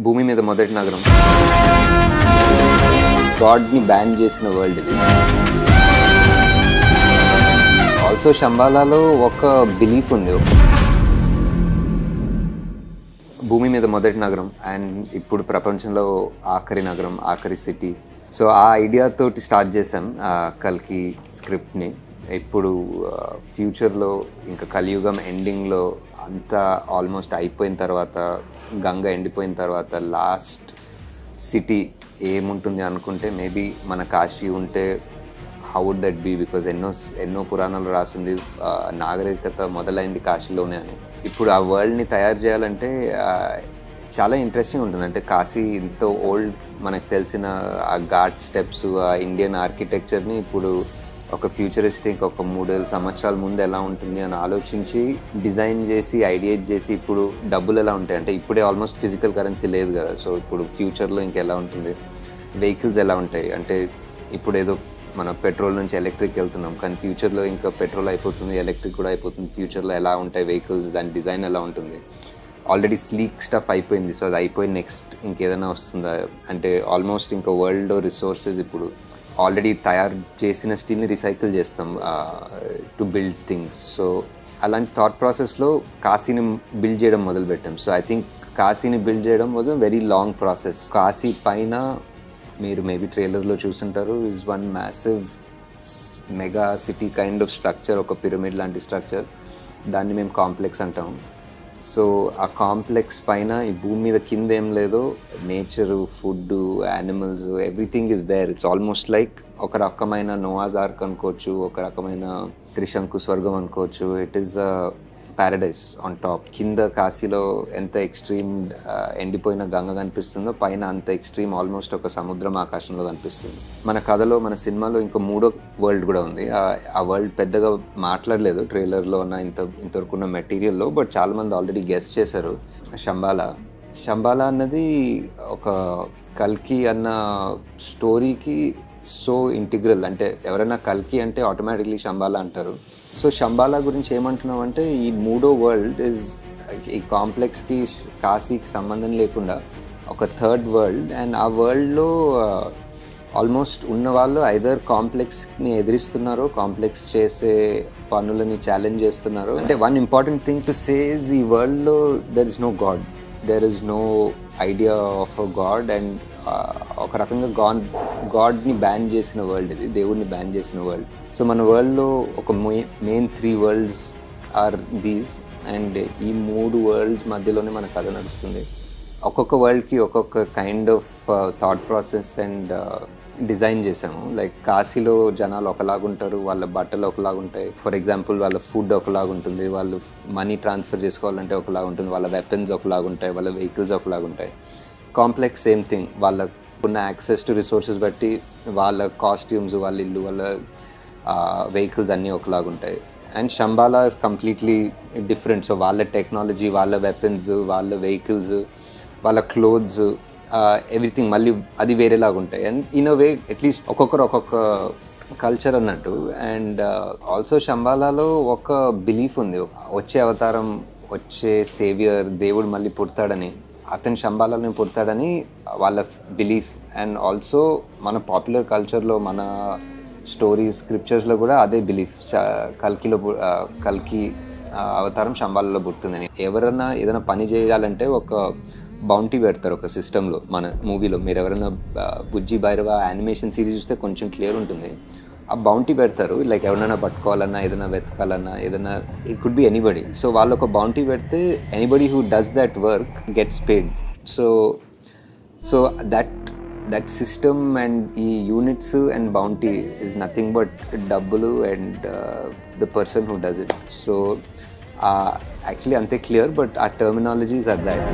భూమి మీద మొదటి నగరం, గాడ్ని బ్యాన్ చేసిన వరల్డ్ ఇది. ఆల్సో శంబాలాలో ఒక బిలీఫ్ ఉంది, భూమి మీద మొదటి నగరం అండ్ ఇప్పుడు ప్రపంచంలో ఆఖరి నగరం, ఆఖరి సిటీ. సో ఆ ఐడియాతోటి స్టార్ట్ చేసాం కల్కి స్క్రిప్ట్ని. ఇప్పుడు ఫ్యూచర్లో ఇంకా కలియుగం ఎండింగ్లో అంతా ఆల్మోస్ట్ అయిపోయిన తర్వాత, గంగ ఎండిపోయిన తర్వాత లాస్ట్ సిటీ ఏముంటుంది అనుకుంటే మేబీ మన కాశీ ఉంటే how would that be? Because ఎన్నో పురాణాలు రాసింది నాగరికత మొదలైంది కాశీలోనే అని. ఇప్పుడు ఆ వరల్డ్ని తయారు చేయాలంటే చాలా ఇంట్రెస్టింగ్ ఉంటుంది. అంటే కాశీ ఎంతో ఓల్డ్, మనకు తెలిసిన ఆ ఘాట్ స్టెప్స్, ఆ ఇండియన్ ఆర్కిటెక్చర్ని ఇప్పుడు ఒక ఫ్యూచరిస్టిక్ ఒక 3,000 సంవత్సరాల ముందు ఎలా ఉంటుంది అని ఆలోచించి డిజైన్ చేసి ఐడియేట్ చేసి ఇప్పుడు డబ్బులు ఎలా ఉంటాయి అంటే ఇప్పుడే ఆల్మోస్ట్ ఫిజికల్ కరెన్సీ లేదు కదా. సో ఇప్పుడు ఫ్యూచర్లో ఇంకెలా ఉంటుంది, వెహికల్స్ ఎలా ఉంటాయి అంటే ఇప్పుడు ఏదో మనం పెట్రోల్ నుంచి ఎలక్ట్రిక్ వెళ్తున్నాం, కానీ ఫ్యూచర్లో ఇంకా పెట్రోల్ అయిపోతుంది, ఎలక్ట్రిక్ కూడా అయిపోతుంది. ఫ్యూచర్లో ఎలా ఉంటాయి వెహికల్స్, దాని డిజైన్ ఎలా ఉంటుంది. ఆల్రెడీ స్లీక్ స్టఫ్ అయిపోయింది, సో అది అయిపోయి నెక్స్ట్ ఇంకేదైనా వస్తుందా అంటే ఆల్మోస్ట్ ఇంకా వరల్డ్ రిసోర్సెస్ ఇప్పుడు ఆల్రెడీ తయారు చేసిన స్టీల్ని రీసైకిల్ చేస్తాం టు బిల్డ్ థింగ్స్. సో అలాంటి థాట్ ప్రాసెస్లో కాశీని బిల్డ్ చేయడం మొదలుపెట్టాం. సో ఐ థింక్ కాశీని బిల్డ్ చేయడం was a very long process. Kashi పైన మీరు మేబీ ట్రైలర్లో చూసుంటారు, is one massive mega city kind of structure, ఒక పిరమిడ్ లాంటి స్ట్రక్చర్. దాన్ని మేము కాంప్లెక్స్ అంటాం. సో ఆ కాంప్లెక్స్ పైన ఈ భూమి మీద కింద ఏం లేదో nature, food, animals, everything is there. It's almost like ఒక రకమైన నోవాస్ ఆర్క్ అనుకోవచ్చు, ఒక రకమైన త్రిశంకు స్వర్గం అనుకోవచ్చు. It is a Paradise on top. కింద కాశీలో ఎంత ఎక్స్ట్రీమ్ ఎండిపోయిన గంగ కనిపిస్తుందో పైన అంత ఎక్స్ట్రీమ్ ఆల్మోస్ట్ ఒక సముద్రం ఆకాశంలో కనిపిస్తుంది. మన కథలో, మన సినిమాలో ఇంకో 3వ వరల్డ్ కూడా ఉంది. ఆ వరల్డ్ పెద్దగా మాట్లాడలేదు ట్రైలర్లో ఉన్న ఇంతవరకు ఉన్న మెటీరియల్లో, బట్ చాలామంది ఆల్రెడీ గెస్ చేశారు. శంబాలా అన్నది ఒక కల్కి అన్న స్టోరీకి సో ఇంటిగ్రల్. అంటే ఎవరైనా కల్కి అంటే ఆటోమేటిక్లీ శంబాలా అంటారు. సో శంబాలా గురించి ఏమంటున్నాం అంటే ఈ 3వ వరల్డ్ ఇస్ ఈ కాంప్లెక్స్కి, కాశీకి సంబంధం లేకుండా ఒక థర్డ్ వరల్డ్. అండ్ ఆ వరల్డ్లో ఆల్మోస్ట్ ఉన్న వాళ్ళు ఐదర్ కాంప్లెక్స్ని ఎదిరిస్తున్నారో, కాంప్లెక్స్ చేసే పనులని ఛాలెంజ్ చేస్తున్నారో. అంటే one important thing to say is ఈ వరల్డ్లో there is no God, there is no idea of a God. And ఒక రకంగా గాడ్ని బ్యాన్ చేసిన వరల్డ్ ఇది, దేవుడిని బ్యాన్ చేసిన వరల్డ్. సో మన వరల్డ్లో ఒక main 3 worlds are these. And ఈ 3 వరల్డ్స్ మధ్యలోనే మన కథ నడుస్తుంది. ఒక్కొక్క వరల్డ్కి ఒక్కొక్క kind of thought process and design చేసాము. లైక్ కాశీలో జనాలు ఒకలాగుంటారు, వాళ్ళ బట్టలు ఒకలాగుంటాయి. ఫర్ ఎగ్జాంపుల్ వాళ్ళ ఫుడ్ ఒకలాగుంటుంది, వాళ్ళు మనీ ట్రాన్స్ఫర్ చేసుకోవాలంటే ఒకలాగుంటుంది, వాళ్ళ వెపన్స్ ఒకలాగుంటాయి, వాళ్ళ వెహికల్స్ ఒకలాగుంటాయి. Complex same thing. వాళ్ళకు ఉన్న యాక్సెస్ టు రిసోర్సెస్ బట్టి వాళ్ళ కాస్ట్యూమ్స్, వాళ్ళ ఇల్లు, వాళ్ళ వెహికల్స్ అన్నీ ఒకలాగుంటాయి. And Shambhala is completely different. So వాళ్ళ టెక్నాలజీ, వాళ్ళ వెపన్స్, వాళ్ళ వెహికల్స్, వాళ్ళ క్లోత్స్, ఎవ్రీథింగ్ మళ్ళీ అది వేరేలాగా ఉంటాయి. And in a way at least ఒక్కొక్కరు ఒక్కొక్క కల్చర్ అన్నట్టు. అండ్ ఆల్సో శంబాలాలో ఒక బిలీఫ్ ఉంది, వచ్చే అవతారం, వచ్చే సేవియర్, దేవుడు మళ్ళీ పుడతాడని, అతను శంబాలాలోనే పుడతాడని వాళ్ళ బిలీఫ్. అండ్ ఆల్సో మన పాపులర్ కల్చర్లో, మన స్టోరీస్, స్క్రిప్చర్స్లో కూడా అదే బిలీఫ్. కల్కి అవతారం శంబాలాలో పుడుతుందని. ఎవరైనా ఏదైనా పని చేయాలంటే ఒక బౌంటీ పెడతారు ఒక సిస్టంలో. మన మూవీలో మీరు ఎవరైనా బుజ్జి భైరవ యానిమేషన్ సిరీస్ చూస్తే కొంచెం క్లియర్ ఉంటుంది. ఆ బౌంటీ పెడతారు, లైక్ ఎవరైనా పట్టుకోవాలన్నా, ఏదైనా వెతకాలన్నా, ఏదైనా it could be anybody. So వాళ్ళు ఒక బౌంటీ పెడితే anybody who does that work gets paid. So that system and ఈ units and bounty is nothing but డబ్బులు and the person who does it. So actually అంతే clear, but ఆ terminologies are that.